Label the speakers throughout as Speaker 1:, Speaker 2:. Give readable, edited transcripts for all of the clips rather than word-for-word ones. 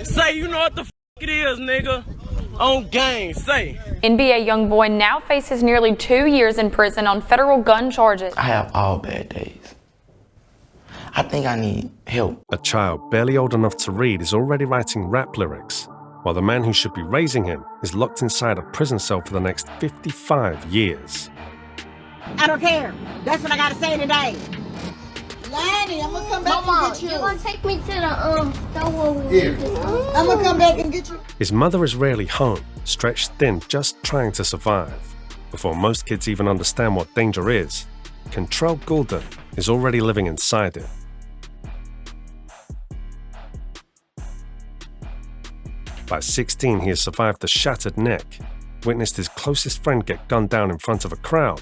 Speaker 1: Say, you know what the it is, nigga. On game, say.
Speaker 2: NBA YoungBoy now faces nearly 2 years in prison on federal gun charges.
Speaker 3: I have all bad days. I think I need help.
Speaker 4: A child barely old enough to read is already writing rap lyrics, while the man who should be raising him is locked inside a prison cell for the next 55 years.
Speaker 5: I don't care. That's what I gotta say today. Lanny, I'm gonna come back and get you.
Speaker 6: You're gonna take me to the store.
Speaker 5: I'm gonna come back and get you.
Speaker 4: His mother is rarely home, stretched thin just trying to survive. Before most kids even understand what danger is, Kentrell Goulden is already living inside it. By 16, he has survived a shattered neck, witnessed his closest friend get gunned down in front of a crowd,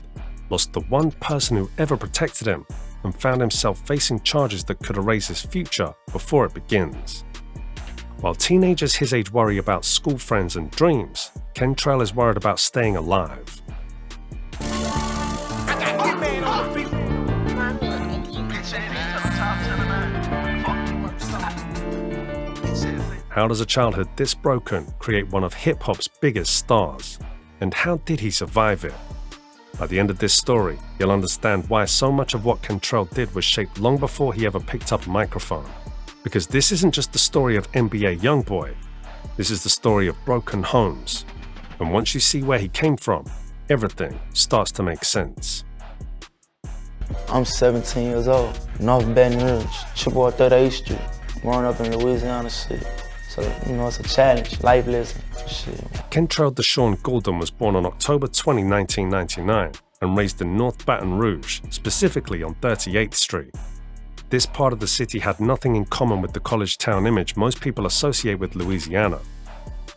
Speaker 4: lost the one person who ever protected him, and found himself facing charges that could erase his future before it begins. While teenagers his age worry about school friends and dreams, Kentrell is worried about staying alive. How does a childhood this broken create one of hip-hop's biggest stars? And how did he survive it? By the end of this story, you'll understand why so much of what Kentrell did was shaped long before he ever picked up a microphone. Because this isn't just the story of NBA YoungBoy, this is the story of broken homes. And once you see where he came from, everything starts to make sense.
Speaker 3: I'm 17 years old, North Baton Rouge, Chippewa 38th Street, growing up in Louisiana shit. So, it's a challenge, life lesson, shit.
Speaker 4: Kentrell Deshaun Goulden was born on October 20, 1999, and raised in North Baton Rouge, specifically on 38th Street. This part of the city had nothing in common with the college town image most people associate with Louisiana.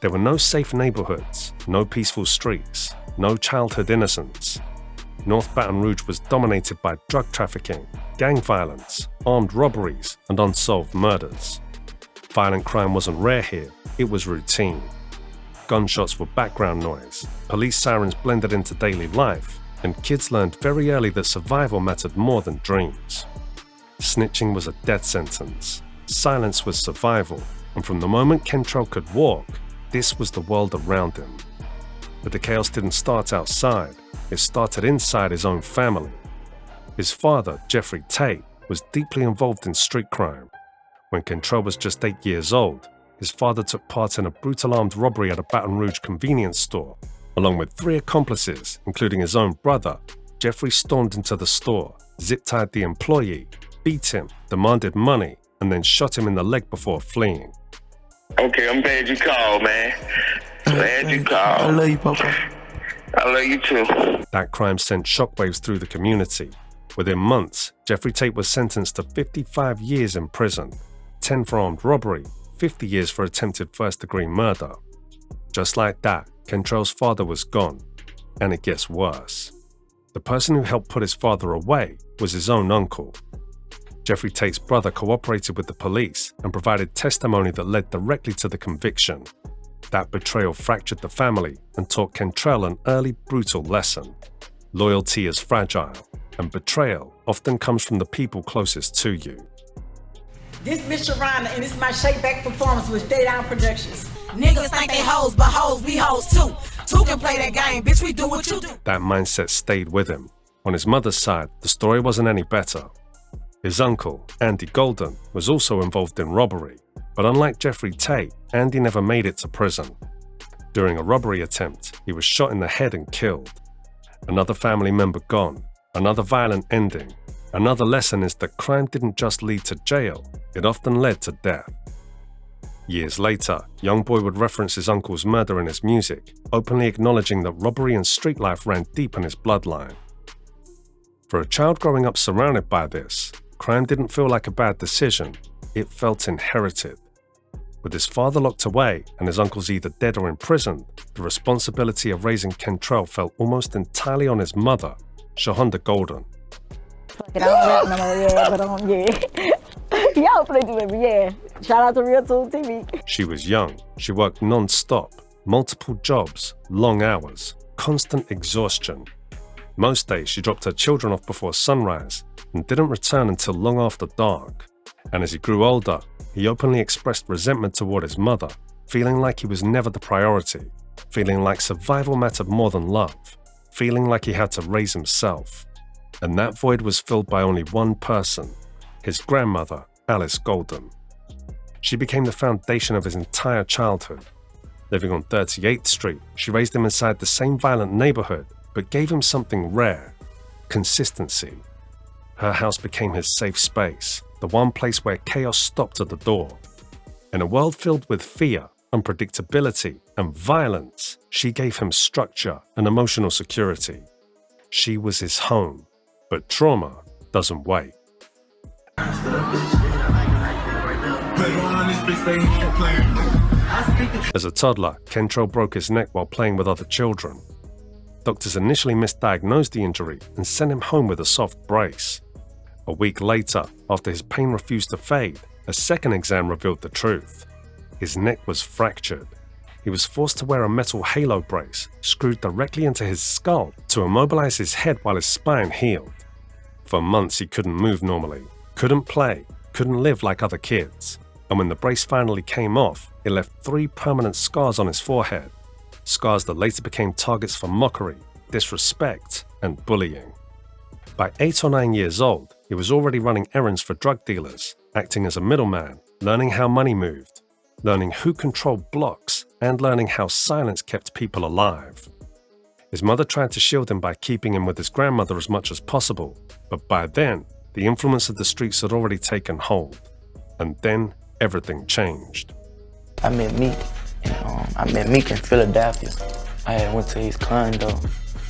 Speaker 4: There were no safe neighborhoods, no peaceful streets, no childhood innocence. North Baton Rouge was dominated by drug trafficking, gang violence, armed robberies, and unsolved murders. Violent crime wasn't rare here, it was routine. Gunshots were background noise, police sirens blended into daily life, and kids learned very early that survival mattered more than dreams. Snitching was a death sentence, silence was survival, and from the moment Kentrell could walk, this was the world around him. But the chaos didn't start outside, it started inside his own family. His father, Jeffrey Tate, was deeply involved in street crime. When Kentrell was just 8 years old, his father took part in a brutal armed robbery at a Baton Rouge convenience store. Along with 3 accomplices, including his own brother, Jeffrey stormed into the store, zip-tied the employee, beat him, demanded money, and then shot him in the leg before fleeing.
Speaker 7: Okay, I'm glad you called, man. Glad you called.
Speaker 3: I love you, Papa.
Speaker 7: I love you too.
Speaker 4: That crime sent shockwaves through the community. Within months, Jeffrey Tate was sentenced to 55 years in prison, 10 for armed robbery, 50 years for attempted first-degree murder. Just like that, Kentrell's father was gone, and it gets worse. The person who helped put his father away was his own uncle. Jeffrey Tate's brother cooperated with the police and provided testimony that led directly to the conviction. That betrayal fractured the family and taught Kentrell an early brutal lesson. Loyalty is fragile, and betrayal often comes from the people closest to you.
Speaker 5: This Miss Sharana, and this is my Shake Back performance with Stay Down Productions.
Speaker 8: Niggas think they hoes, but hoes, we hoes too. Two can play that game, bitch, we do what you do.
Speaker 4: That mindset stayed with him. On his mother's side, the story wasn't any better. His uncle, Andy Goulden, was also involved in robbery, but unlike Jeffrey Tate, Andy never made it to prison. During a robbery attempt, he was shot in the head and killed. Another family member gone, another violent ending. Another lesson is that crime didn't just lead to jail, it often led to death. Years later, YoungBoy would reference his uncle's murder in his music, openly acknowledging that robbery and street life ran deep in his bloodline. For a child growing up surrounded by this, crime didn't feel like a bad decision, it felt inherited. With his father locked away and his uncles either dead or in prison, the responsibility of raising Kentrell fell almost entirely on his mother, Shahonda Goulden.
Speaker 5: Shout out to Real Tune TV.
Speaker 4: She was young, she worked non-stop, multiple jobs, long hours, constant exhaustion. Most days she dropped her children off before sunrise and didn't return until long after dark. And as he grew older, he openly expressed resentment toward his mother, feeling like he was never the priority, feeling like survival mattered more than love, feeling like he had to raise himself. And that void was filled by only one person, his grandmother, Alice Golden. She became the foundation of his entire childhood. Living on 38th Street, she raised him inside the same violent neighborhood, but gave him something rare: consistency. Her house became his safe space, the one place where chaos stopped at the door. In a world filled with fear, unpredictability, and violence, she gave him structure and emotional security. She was his home, but trauma doesn't wait. As a toddler, Kentrell broke his neck while playing with other children. Doctors initially misdiagnosed the injury and sent him home with a soft brace. A week later, after his pain refused to fade, a second exam revealed the truth. His neck was fractured. He was forced to wear a metal halo brace screwed directly into his skull to immobilize his head while his spine healed. For months he couldn't move normally, couldn't play, couldn't live like other kids. And when the brace finally came off, it left 3 permanent scars on his forehead. Scars that later became targets for mockery, disrespect, and bullying. By 8 or 9 years old, he was already running errands for drug dealers, acting as a middleman, learning how money moved, learning who controlled blocks, and learning how silence kept people alive. His mother tried to shield him by keeping him with his grandmother as much as possible, but by then, the influence of the streets had already taken hold. And then, everything changed.
Speaker 3: I met Meek in Philadelphia. I went to his condo.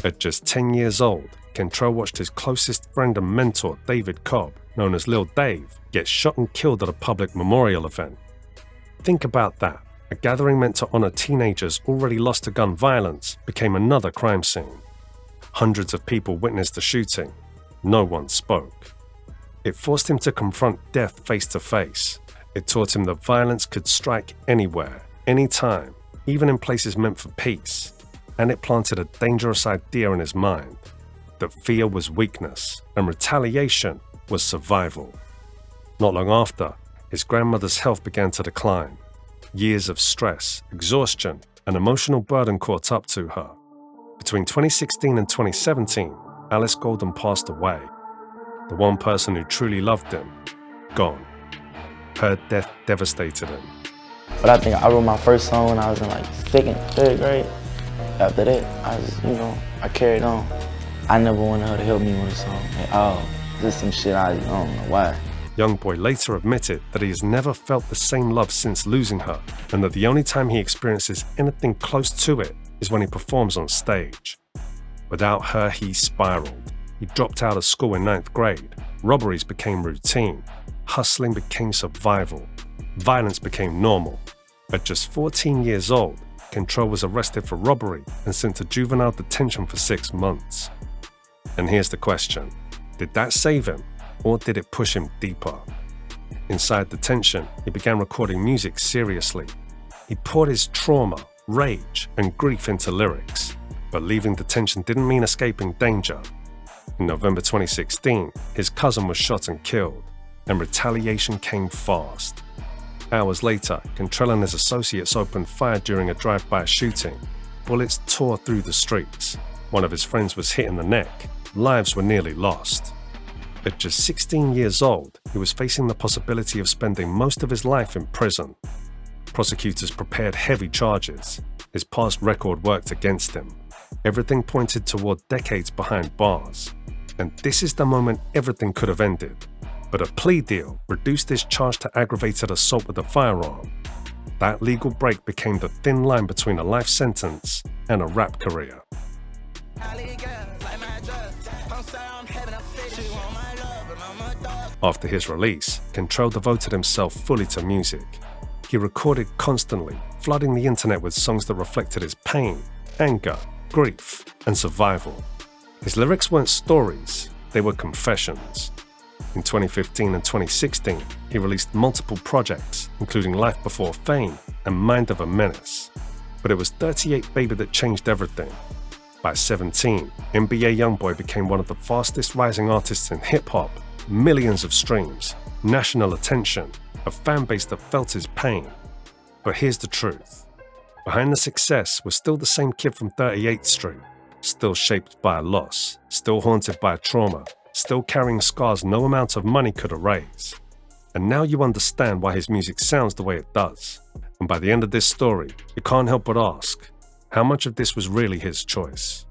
Speaker 4: At just 10 years old, Kentrell watched his closest friend and mentor, David Cobb, known as Lil Dave, get shot and killed at a public memorial event. Think about that. A gathering meant to honor teenagers already lost to gun violence became another crime scene. Hundreds of people witnessed the shooting. No one spoke. It forced him to confront death face to face. It taught him that violence could strike anywhere, anytime, even in places meant for peace. And it planted a dangerous idea in his mind, that fear was weakness and retaliation was survival. Not long after, his grandmother's health began to decline. Years of stress, exhaustion, and emotional burden caught up to her. Between 2016 and 2017, Alice Golden passed away. The one person who truly loved him, gone. Her death devastated him.
Speaker 3: But I think I wrote my first song when I was in like 2nd, 3rd grade. After that, I carried on. I never wanted her to help me with a song at all. Just some shit I don't know why.
Speaker 4: YoungBoy later admitted that he has never felt the same love since losing her, and that the only time he experiences anything close to it is when he performs on stage. Without her, he spiraled. He dropped out of school in 9th grade. Robberies became routine. Hustling became survival. Violence became normal. At just 14 years old, Kentrell was arrested for robbery and sent to juvenile detention for 6 months. And here's the question: did that save him, or did it push him deeper? Inside detention, he began recording music seriously. He poured his trauma, rage, and grief into lyrics. But leaving detention didn't mean escaping danger. In November 2016, his cousin was shot and killed, and retaliation came fast. Hours later, Kentrell and his associates opened fire during a drive-by shooting. Bullets tore through the streets. One of his friends was hit in the neck. Lives were nearly lost. At just 16 years old, he was facing the possibility of spending most of his life in prison. Prosecutors prepared heavy charges. His past record worked against him. Everything pointed toward decades behind bars. And this is the moment everything could have ended. But a plea deal reduced his charge to aggravated assault with a firearm. That legal break became the thin line between a life sentence and a rap career. After his release, Kentrell devoted himself fully to music. He recorded constantly, flooding the internet with songs that reflected his pain, anger, grief, and survival. His lyrics weren't stories, they were confessions. In 2015 and 2016, he released multiple projects, including Life Before Fame and Mind of a Menace. But it was 38 Baby that changed everything. By 17, NBA YoungBoy became one of the fastest rising artists in hip-hop, millions of streams, national attention, a fan base that felt his pain. But here's the truth. Behind the success was still the same kid from 38th Street, still shaped by a loss, still haunted by a trauma, still carrying scars no amount of money could erase. And now you understand why his music sounds the way it does. And by the end of this story, you can't help but ask, how much of this was really his choice?